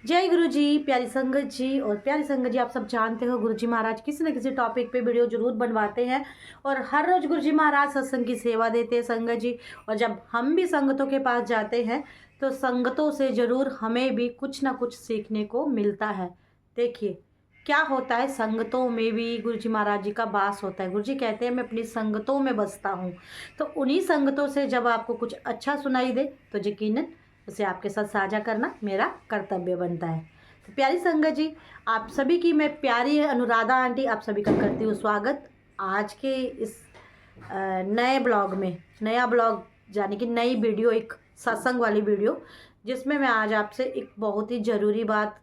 जय गुरु जी, प्यारी संगत जी। और प्यारी संगत जी, आप सब जानते हो गुरु जी महाराज किसी न किसी टॉपिक पे वीडियो जरूर बनवाते हैं और हर रोज़ गुरु जी महाराज सत्संग की सेवा देते हैं संगत जी। और जब हम भी संगतों के पास जाते हैं तो संगतों से ज़रूर हमें भी कुछ ना कुछ सीखने को मिलता है। देखिए क्या होता है, संगतों में भी गुरु जी महाराज जी का वास होता है। गुरु जी कहते हैं मैं अपनी संगतों में बसता हूँ। तो उन्हीं संगतों से जब आपको कुछ अच्छा सुनाई दे तो यकीनन उसे आपके साथ साझा करना मेरा कर्तव्य बनता है। तो प्यारी संगत जी, आप सभी की मैं प्यारी अनुराधा आंटी आप सभी का करती हूँ स्वागत आज के इस नए ब्लॉग में। नया ब्लॉग यानी कि नई वीडियो, एक सत्संग वाली वीडियो, जिसमें मैं आज आपसे एक बहुत ही ज़रूरी बात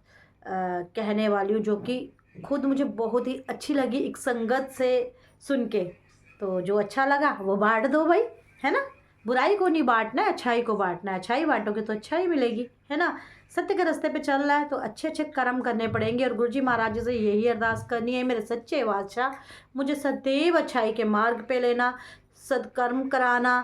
कहने वाली हूँ, जो कि खुद मुझे बहुत ही अच्छी लगी एक संगत से सुन के। तो जो अच्छा लगा वो बांट दो भाई, है ना। बुराई को नहीं बांटना है, अच्छाई को बांटना है। अच्छाई बांटोगे तो अच्छाई मिलेगी, है ना। सत्य के रास्ते पे चल रहा है तो अच्छे अच्छे कर्म करने पड़ेंगे। और गुरु जी महाराज जी से यही अरदास करनी है, मेरे सच्चे बादशाह मुझे सदैव अच्छाई के मार्ग पे लेना, सत्कर्म कराना,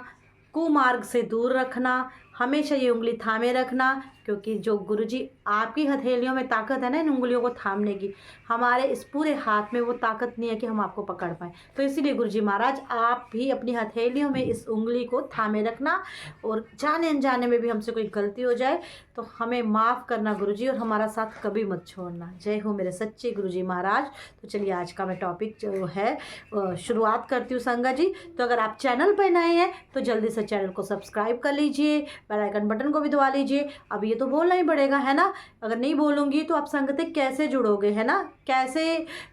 कुमार्ग से दूर रखना, हमेशा ये उंगली थामे रखना। क्योंकि जो गुरुजी आपकी हथेलियों में ताकत है ना इन उंगलियों को थामने की, हमारे इस पूरे हाथ में वो ताकत नहीं है कि हम आपको पकड़ पाएँ। तो इसीलिए गुरुजी महाराज आप भी अपनी हथेलियों में इस उंगली को थामे रखना। और जाने अनजाने में भी हमसे कोई गलती हो जाए तो हमें माफ़ करना गुरुजी, और हमारा साथ कभी मत छोड़ना। जय हो मेरे सच्चे गुरुजी महाराज। तो चलिए आज का मैं टॉपिक जो है शुरुआत करती हूँ संगत जी। तो अगर आप चैनल पर नए हैं तो जल्दी से चैनल को सब्सक्राइब कर लीजिए, बेल आइकन बटन को भी दबा लीजिए। अब ये तो बोलना ही पड़ेगा, है ना। अगर नहीं बोलूँगी तो आप संगतें कैसे जुड़ोगे, है ना। कैसे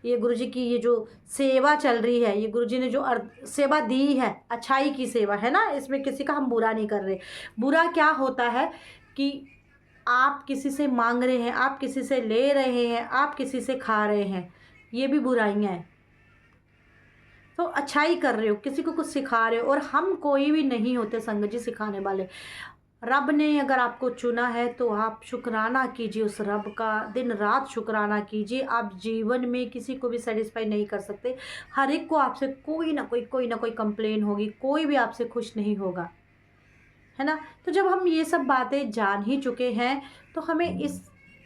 ये गुरुजी की ये जो सेवा चल रही है, ये गुरुजी ने जो सेवा दी है, अच्छाई की सेवा, है ना। इसमें किसी का हम बुरा नहीं कर रहे। बुरा क्या होता है कि आप किसी से मांग रहे हैं, आप किसी से ले रहे हैं, आप किसी से खा रहे हैं, ये भी बुराइयां हैं। तो अच्छाई कर रहे हो, किसी को कुछ सिखा रहे हो। और हम कोई भी नहीं होते संगत जी सिखाने वाले। रब ने अगर आपको चुना है तो आप शुक्राना कीजिए उस रब का, दिन रात शुक्राना कीजिए। आप जीवन में किसी को भी सेटिस्फाई नहीं कर सकते। हर एक को आपसे कोई ना कोई कंप्लेन होगी, कोई भी आपसे खुश नहीं होगा, है ना। तो जब हम ये सब बातें जान ही चुके हैं तो हमें इस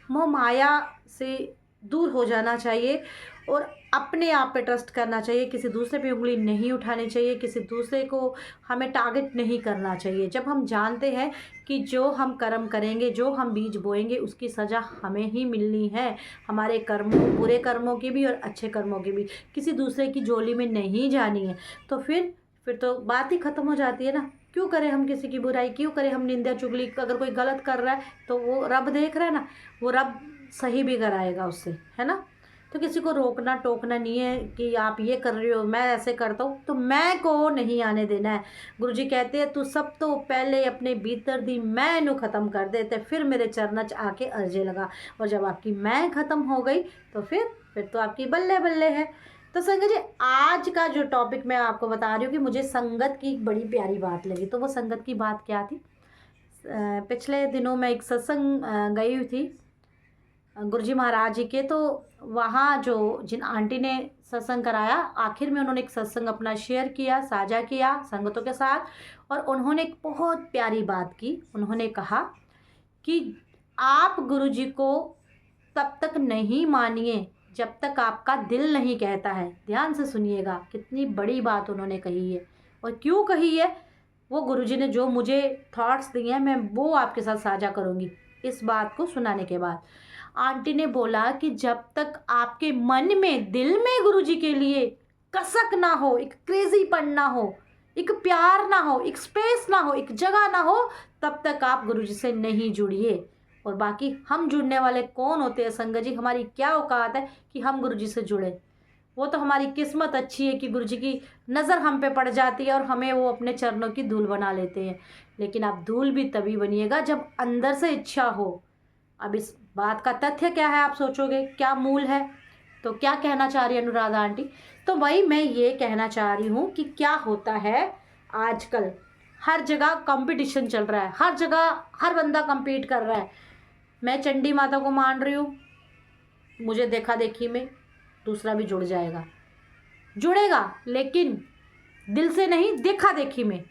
मोह माया से दूर हो जाना चाहिए और अपने आप पे ट्रस्ट करना चाहिए। किसी दूसरे पे उंगली नहीं उठानी चाहिए, किसी दूसरे को हमें टारगेट नहीं करना चाहिए। जब हम जानते हैं कि जो हम कर्म करेंगे, जो हम बीज बोएंगे, उसकी सज़ा हमें ही मिलनी है। हमारे कर्मों, बुरे कर्मों की भी और अच्छे कर्मों की भी, किसी दूसरे की झोली में नहीं जानी है। तो फिर तो बात ही ख़त्म हो जाती है ना। क्यों करें हम किसी की बुराई, क्यों करें हम निंदा चुगली। अगर कोई गलत कर रहा है तो वो रब देख रहा है ना, वो रब सही भी कराएगा उससे, है ना। तो किसी को रोकना टोकना नहीं है कि आप ये कर रहे हो, मैं ऐसे करता हूँ तो मैं को नहीं आने देना है। गुरुजी कहते हैं तू सब तो पहले अपने भीतर दी मैं नू ख़त्म कर दे ते फिर मेरे चरणों च आके अर्जे लगा। और जब आपकी मैं ख़त्म हो गई तो फिर तो आपकी बल्ले बल्ले है। तो संगत जी, आज का जो टॉपिक मैं आपको बता रही हूँ कि मुझे संगत की एक बड़ी प्यारी बात लगी। तो वो संगत की बात क्या थी, पिछले दिनों मैं एक सत्संग गई हुई थी गुरुजी महाराज जी के। तो वहाँ जो जिन आंटी ने सत्संग कराया, आखिर में उन्होंने एक सत्संग अपना शेयर किया, साझा किया संगतों के साथ। और उन्होंने एक बहुत प्यारी बात की। उन्होंने कहा कि आप गुरुजी को तब तक नहीं मानिए जब तक आपका दिल नहीं कहता है। ध्यान से सुनिएगा, कितनी बड़ी बात उन्होंने कही है और क्यों कही है। वो गुरुजी ने जो मुझे थॉट्स दिए हैं मैं वो आपके साथ साझा करूँगी इस बात को सुनाने के बाद। आंटी ने बोला कि जब तक आपके मन में, दिल में गुरुजी के लिए कसक ना हो, एक क्रेजीपन ना हो, एक प्यार ना हो, एक स्पेस ना हो, एक जगह ना हो, तब तक आप गुरुजी से नहीं जुड़िए। और बाकी हम जुड़ने वाले कौन होते हैं संगत जी, हमारी क्या औकात है कि हम गुरुजी से जुड़े। वो तो हमारी किस्मत अच्छी है कि गुरुजी की नज़र हम पे पड़ जाती है और हमें वो अपने चरणों की धूल बना लेते हैं। लेकिन आप धूल भी तभी बनिएगा जब अंदर से इच्छा हो। अब इस बात का तथ्य क्या है, आप सोचोगे क्या मूल है। तो क्या कहना चाह रही है अनुराधा आंटी, तो भाई मैं ये कहना चाह रही हूँ कि क्या होता है आजकल हर जगह कंपटीशन चल रहा है, हर जगह हर बंदा compete कर रहा है। मैं चंडी माता को मान रही हूँ, मुझे देखा देखी में दूसरा भी जुड़ जाएगा, जुड़ेगा लेकिन दिल से नहीं, देखा देखी में।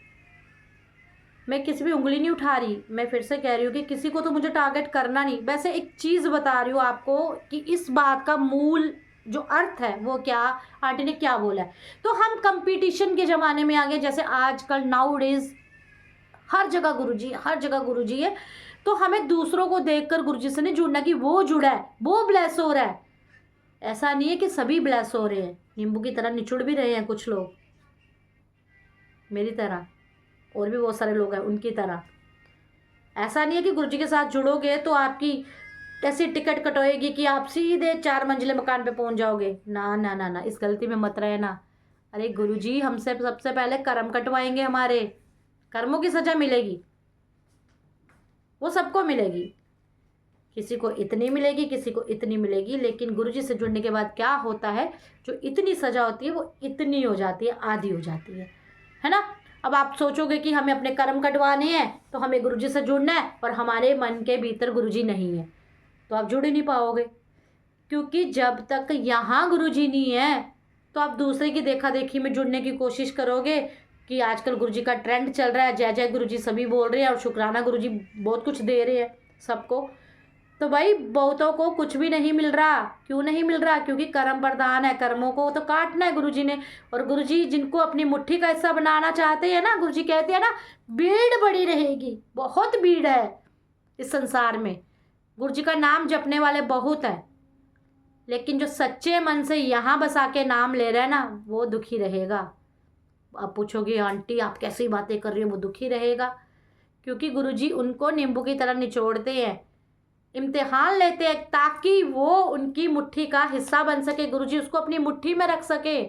मैं किसी भी उंगली नहीं उठा रही, मैं फिर से कह रही हूँ कि किसी को तो मुझे टारगेट करना नहीं। वैसे एक चीज़ बता रही हूँ आपको कि इस बात का मूल जो अर्थ है वो क्या, आंटी ने क्या बोला है। तो हम कंपटीशन के ज़माने में आ गए, जैसे आजकल नाउ डेज हर जगह गुरुजी, हर जगह गुरुजी है। तो हमें दूसरों को देखकर गुरुजी से नहीं जुड़ना कि वो जुड़ा है, वो ब्लेस हो रहा है। ऐसा नहीं है कि सभी ब्लेस हो रहे हैं, नींबू की तरह निचुड़ भी रहे हैं कुछ लोग, मेरी तरह, और भी बहुत सारे लोग हैं उनकी तरह। ऐसा नहीं है कि गुरुजी के साथ जुड़ोगे तो आपकी ऐसी टिकट कटोएगी कि आप सीधे 4 मंजिले मकान पे पहुंच जाओगे। ना ना ना ना, इस गलती में मत रहना। अरे गुरुजी हमसे सबसे पहले कर्म कटवाएंगे, हमारे कर्मों की सजा मिलेगी, वो सबको मिलेगी। किसी को इतनी मिलेगी, किसी को इतनी मिलेगी, लेकिन गुरुजी से जुड़ने के बाद क्या होता है, जो इतनी सजा होती है वो इतनी हो जाती है, आधी हो जाती है ना। अब आप सोचोगे कि हमें अपने कर्म कटवाने हैं तो हमें गुरुजी से जुड़ना है, और हमारे मन के भीतर गुरुजी नहीं है, तो आप जुड़ ही नहीं पाओगे। क्योंकि जब तक यहाँ गुरुजी नहीं है तो आप दूसरे की देखा देखी में जुड़ने की कोशिश करोगे कि आजकल गुरुजी का ट्रेंड चल रहा है, जय जय गुरुजी सभी बोल रहे हैं, और शुक्राना गुरुजी बहुत कुछ दे रहे हैं सबको। तो भाई बहुतों को कुछ भी नहीं मिल रहा। क्यों नहीं मिल रहा? क्योंकि कर्म प्रधान है, कर्मों को तो काटना है गुरुजी ने। और गुरुजी जिनको अपनी मुट्ठी का हिस्सा बनाना चाहते हैं ना, गुरुजी कहते हैं ना, भीड़ बड़ी रहेगी, बहुत भीड़ है इस संसार में। गुरुजी का नाम जपने वाले बहुत है, लेकिन जो सच्चे मन से यहाँ बसा के नाम ले रहे हैं ना, वो दुखी रहेगा। आप पूछोगे आंटी आप कैसी बातें कर रही हो, वो दुखी रहेगा, क्योंकि गुरुजी उनको नींबू की तरह निचोड़ते हैं, इम्तिहान लेते हैं, ताकि वो उनकी मुट्ठी का हिस्सा बन सके, गुरुजी उसको अपनी मुट्ठी में रख सके।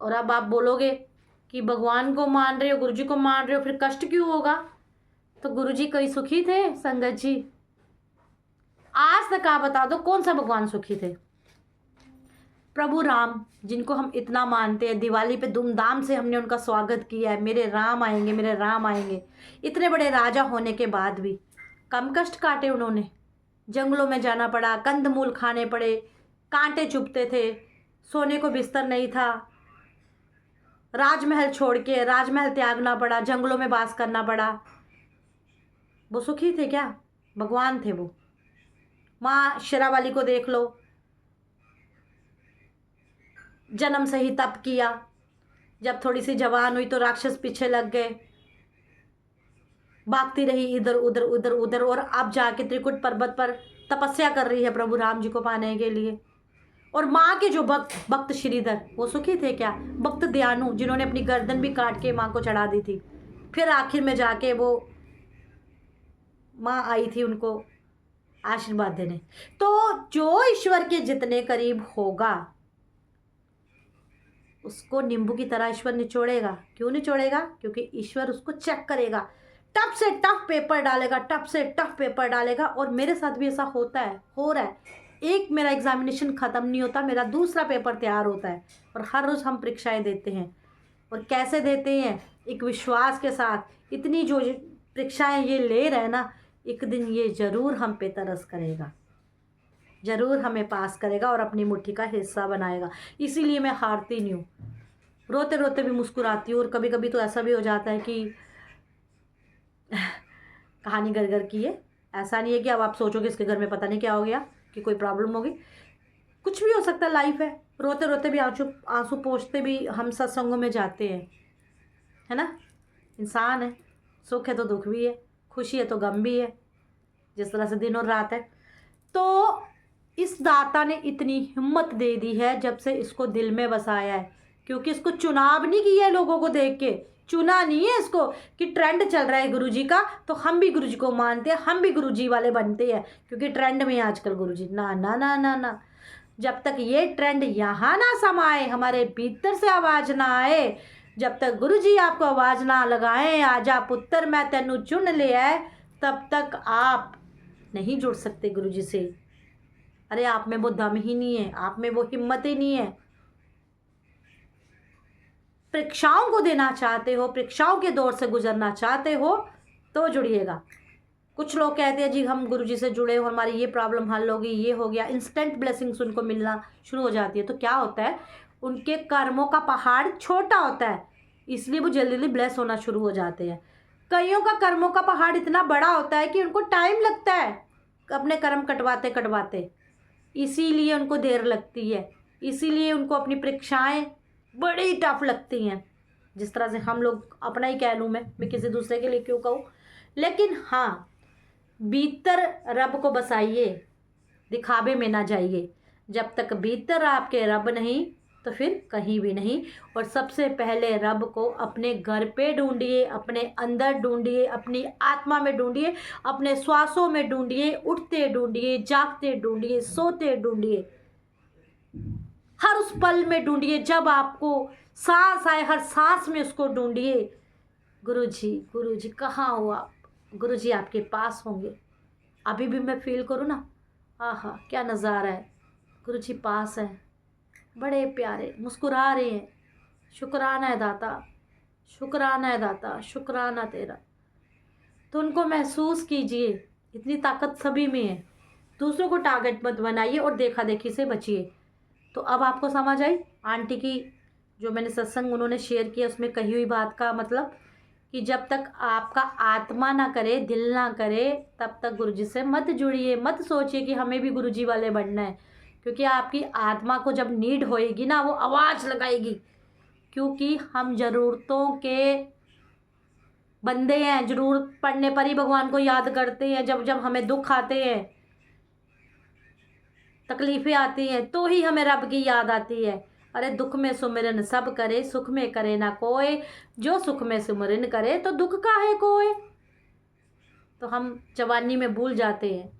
और अब आप बोलोगे कि भगवान को मान रहे हो, गुरुजी को मान रहे हो, फिर कष्ट क्यों होगा? तो गुरुजी कोई सुखी थे संगत जी? आज तक आप बता दो कौन सा भगवान सुखी थे? प्रभु राम, जिनको हम इतना मानते हैं, दिवाली पे धूमधाम से हमने उनका स्वागत किया है, मेरे राम आएंगे, मेरे राम आएंगे। इतने बड़े राजा होने के बाद भी कम कष्ट काटे उन्होंने। जंगलों में जाना पड़ा, कंदमूल खाने पड़े, कांटे चुभते थे, सोने को बिस्तर नहीं था, राजमहल छोड़ के राजमहल त्यागना पड़ा, जंगलों में वास करना पड़ा। वो सुखी थे क्या? भगवान थे वो। माँ शेरावाली को देख लो, जन्म से ही तप किया, जब थोड़ी सी जवान हुई तो राक्षस पीछे लग गए, भागती रही इधर उधर उधर उधर, और अब जाके त्रिकुट पर्वत पर तपस्या कर रही है प्रभु राम जी को पाने के लिए। और माँ के जो भक्त श्रीधर, वो सुखी थे क्या? भक्त दयानु, जिन्होंने अपनी गर्दन भी काट के माँ को चढ़ा दी थी, फिर आखिर में जाके वो माँ आई थी उनको आशीर्वाद देने। तो जो ईश्वर के जितने करीब होगा उसको नींबू की तरह ईश्वर निचोड़ेगा। क्यों निचोड़ेगा? क्योंकि ईश्वर उसको चेक करेगा, टफ से टफ पेपर डालेगा, टफ से टफ पेपर डालेगा। और मेरे साथ भी ऐसा होता है, हो रहा है। एक मेरा एग्जामिनेशन ख़त्म नहीं होता, मेरा दूसरा पेपर तैयार होता है, और हर रोज़ हम परीक्षाएं देते हैं। और कैसे देते हैं? एक विश्वास के साथ। इतनी जो परीक्षाएं ये ले रहे हैं ना, एक दिन ये ज़रूर हम पे तरस करेगा, ज़रूर हमें पास करेगा और अपनी मुट्ठी का हिस्सा बनाएगा। इसीलिए मैं हारती नहीं हूँ, रोते रोते भी मुस्कुराती हूँ। और कभी कभी तो ऐसा भी हो जाता है कि कहानी घर घर की है, ऐसा नहीं है कि अब आप सोचोगे इसके घर में पता नहीं क्या हो गया, कि कोई प्रॉब्लम होगी। कुछ भी हो सकता है, लाइफ है। रोते रोते भी आंसू पोंछते भी हम सत्संगों में जाते हैं, है ना। इंसान है, सुख है तो दुख भी है, खुशी है तो गम भी है, जिस तरह से दिन और रात है। तो इस दाता ने इतनी हिम्मत दे दी है जब से इसको दिल में बसाया है, क्योंकि इसको चुनाव नहीं किया है लोगों को देख के, चुना नहीं है इसको कि ट्रेंड चल रहा है गुरुजी का तो हम भी गुरुजी को मानते हैं, हम भी गुरुजी वाले बनते हैं क्योंकि ट्रेंड में है आजकल गुरुजी। ना ना ना ना ना, जब तक ये ट्रेंड यहाँ ना समाए, हमारे भीतर से आवाज़ ना आए, जब तक गुरुजी आपको आवाज़ ना लगाएं, आजा पुत्र मैं तेनू चुन ले आए, तब तक आप नहीं जुड़ सकते गुरुजी से। अरे आप में वो दम ही नहीं है, आप में वो हिम्मत ही नहीं है। परीक्षाओं को देना चाहते हो, परीक्षाओं के दौर से गुजरना चाहते हो तो जुड़िएगा। कुछ लोग कहते हैं जी हम गुरुजी से जुड़े हो, हमारी ये प्रॉब्लम हल होगी, ये हो गया, इंस्टेंट ब्लेसिंग्स उनको मिलना शुरू हो जाती है। तो क्या होता है, उनके कर्मों का पहाड़ छोटा होता है, इसलिए वो जल्दी जल्दी ब्लेस होना शुरू हो जाते हैं। कईयों का कर्मों का पहाड़ इतना बड़ा होता है कि उनको टाइम लगता है अपने कर्म कटवाते कटवाते, इसीलिए उनको देर लगती है, इसीलिए उनको अपनी परीक्षाएं बड़ी टफ लगती हैं। जिस तरह से हम लोग, अपना ही कह लूँ मैं किसी दूसरे के लिए क्यों कहूँ। लेकिन हाँ, भीतर रब को बसाइए, दिखावे में ना जाइए। जब तक भीतर आपके रब नहीं तो फिर कहीं भी नहीं। और सबसे पहले रब को अपने घर पे ढूंढिए, अपने अंदर ढूंढिए, अपनी आत्मा में ढूंढिए, अपने श्वासों में ढूंढिए, उठते ढूंढिए, जागते ढूंढिए, सोते ढूंढिए, हर उस पल में ढूंढिए। जब आपको सांस आए हर सांस में उसको ढूंढिए। गुरुजी कहाँ हो आप? गुरुजी आपके पास होंगे। अभी भी मैं फील करूँ ना, आहा क्या नज़ारा है। गुरुजी पास है, बड़े प्यारे, मुस्कुरा रहे हैं। शुक्राना है दाता, शुक्राना है दाता, शुक्राना तेरा। तो उनको महसूस कीजिए, इतनी ताकत सभी में है। दूसरों को टारगेट मत बनाइए और देखा देखी से बचिए। तो अब आपको समझ आई आंटी की जो मैंने सत्संग उन्होंने शेयर किया उसमें कही हुई बात का मतलब, कि जब तक आपका आत्मा ना करे, दिल ना करे, तब तक गुरुजी से मत जुड़िए। मत सोचिए कि हमें भी गुरुजी वाले बनना है, क्योंकि आपकी आत्मा को जब नीड होएगी ना, वो आवाज़ लगाएगी। क्योंकि हम ज़रूरतों के बंदे हैं, ज़रूरत पड़ने पर ही भगवान को याद करते हैं। जब जब हमें दुख आते हैं, तकलीफ़ें आती हैं, तो ही हमें रब की याद आती है। अरे दुख में सुमिरन सब करे, सुख में करे ना कोई, जो सुख में सुमिरन करे तो दुख का है कोई। तो हम जवानी में भूल जाते हैं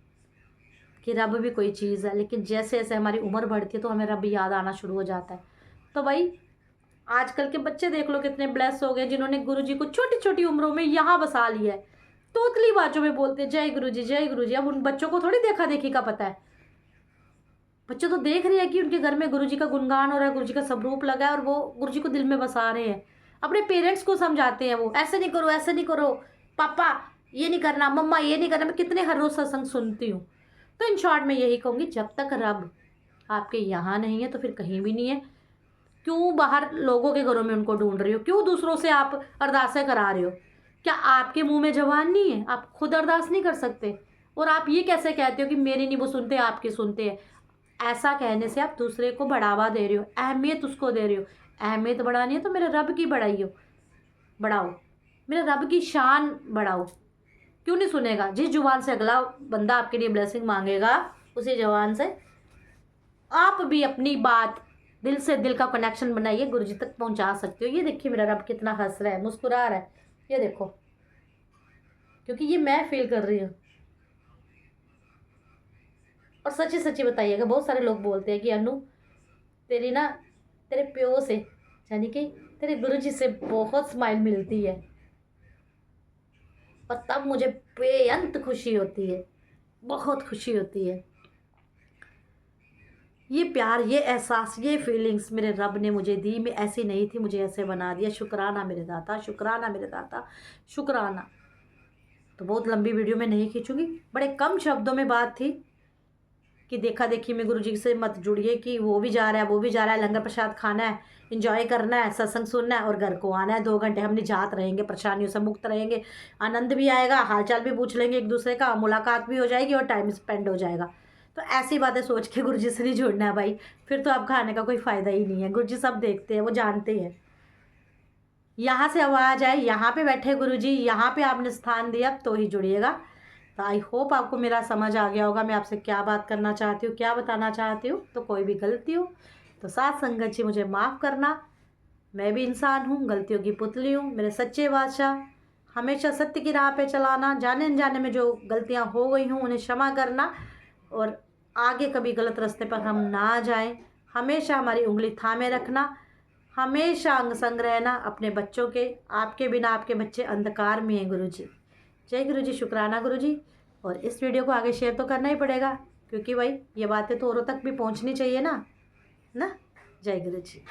कि रब भी कोई चीज़ है, लेकिन जैसे जैसे हमारी उम्र बढ़ती है तो हमें रब याद आना शुरू हो जाता है। तो भाई आजकल के बच्चे देख लो कितने ब्लेस हो गए, जिन्होंने गुरुजी को छोटी छोटी उम्रों में यहाँ बसा लिया है। तोतली बातों में बोलते हैं जय गुरुजी जय गुरुजी। अब उन बच्चों को थोड़ी देखा देखी का पता है। बच्चे तो देख रहे हैं कि उनके घर में गुरुजी का गुणगान हो रहा है, गुरुजी का स्वरूप लगा है, और वो गुरुजी को दिल में बसा रहे हैं। अपने पेरेंट्स को समझाते हैं, वो ऐसे नहीं करो, ऐसे नहीं करो, पापा ये नहीं करना, मम्मा ये नहीं करना। मैं कितने हर रोज सत्संग सुनती हूँ। तो इन शॉर्ट में यही कहूँगी, जब तक रब आपके यहाँ नहीं है तो फिर कहीं भी नहीं है। क्यों बाहर लोगों के घरों में उनको ढूंढ रही हो? क्यों दूसरों से आप अरदासें करा रहे हो? क्या आपके मुंह में जबान नहीं है? आप खुद अरदास नहीं कर सकते? और आप ये कैसे कहते हो कि मेरी नहीं वो सुनते, आपके सुनते हैं? ऐसा कहने से आप दूसरे को बढ़ावा दे रहे हो, अहमियत उसको दे रहे हो। अहमियत बढ़ानी है तो मेरे रब की बढ़ाइयो, बढ़ाओ, मेरे रब की शान बढ़ाओ। क्यों नहीं सुनेगा? जिस जुबान से अगला बंदा आपके लिए ब्लेसिंग मांगेगा, उसी जुबान से आप भी अपनी बात दिल से दिल का कनेक्शन बनाइए, गुरुजी तक पहुंचा सकते हो। ये देखिए मेरा रब कितना हंस रहा है, मुस्कुरा रहा है, ये देखो, क्योंकि ये मैं फील कर रही हूँ। और सच्ची सच्ची बताइएगा, बहुत सारे लोग बोलते हैं कि अनु तेरी ना, तेरे प्यो से यानी कि तेरे गुरुजी से बहुत स्माइल मिलती है, और तब मुझे बेअंत खुशी होती है, बहुत खुशी होती है। ये प्यार, ये एहसास, ये फीलिंग्स मेरे रब ने मुझे दी। मैं ऐसी नहीं थी, मुझे ऐसे बना दिया। शुक्राना मेरे दाता, शुक्राना मेरे दाता, शुक्राना। तो बहुत लंबी वीडियो में नहीं खींचूंगी, बड़े कम शब्दों में बात थी कि देखा देखी में गुरुजी से मत जुड़िए, कि वो भी जा रहा है, वो भी जा रहा है, लंगर प्रसाद खाना है, इंजॉय करना है, सत्संग सुनना है और घर को आना है। 2 घंटे हम निजात रहेंगे, परेशानियों से मुक्त रहेंगे, आनंद भी आएगा, हालचाल भी पूछ लेंगे एक दूसरे का, मुलाकात भी हो जाएगी और टाइम स्पेंड हो जाएगा। तो ऐसी बातें सोच के गुरुजी से नहीं जुड़ना है भाई, फिर तो आपका आने का कोई फ़ायदा ही नहीं है। गुरुजी सब देखते हैं, वो जानते हैं। यहाँ से आवाज़ आए, यहाँ पे बैठे गुरुजी, यहाँ पे आपने स्थान दिया, तो ही जुड़िएगा। तो आई होप आपको मेरा समझ आ गया होगा, मैं आपसे क्या बात करना चाहती हूँ, क्या बताना चाहती हूँ। तो कोई भी गलती हो तो साथ संगत जी मुझे माफ़ करना, मैं भी इंसान हूँ, गलतियों की पुतली हूँ। मेरे सच्चे बादशाह हमेशा सत्य की राह पे चलाना, जाने अनजाने में जो गलतियाँ हो गई हूँ उन्हें क्षमा करना, और आगे कभी गलत रास्ते पर हम ना जाएं। हमेशा हमारी उंगली थामे रखना, हमेशा अंग संग रहना अपने बच्चों के। आपके बिना आपके बच्चे अंधकार में हैं गुरुजी। जय गुरुजी, शुक्राना गुरुजी। और इस वीडियो को आगे शेयर तो करना ही पड़ेगा, क्योंकि भाई ये बातें तो औरों तक भी पहुंचनी चाहिए ना। जय गुरुजी।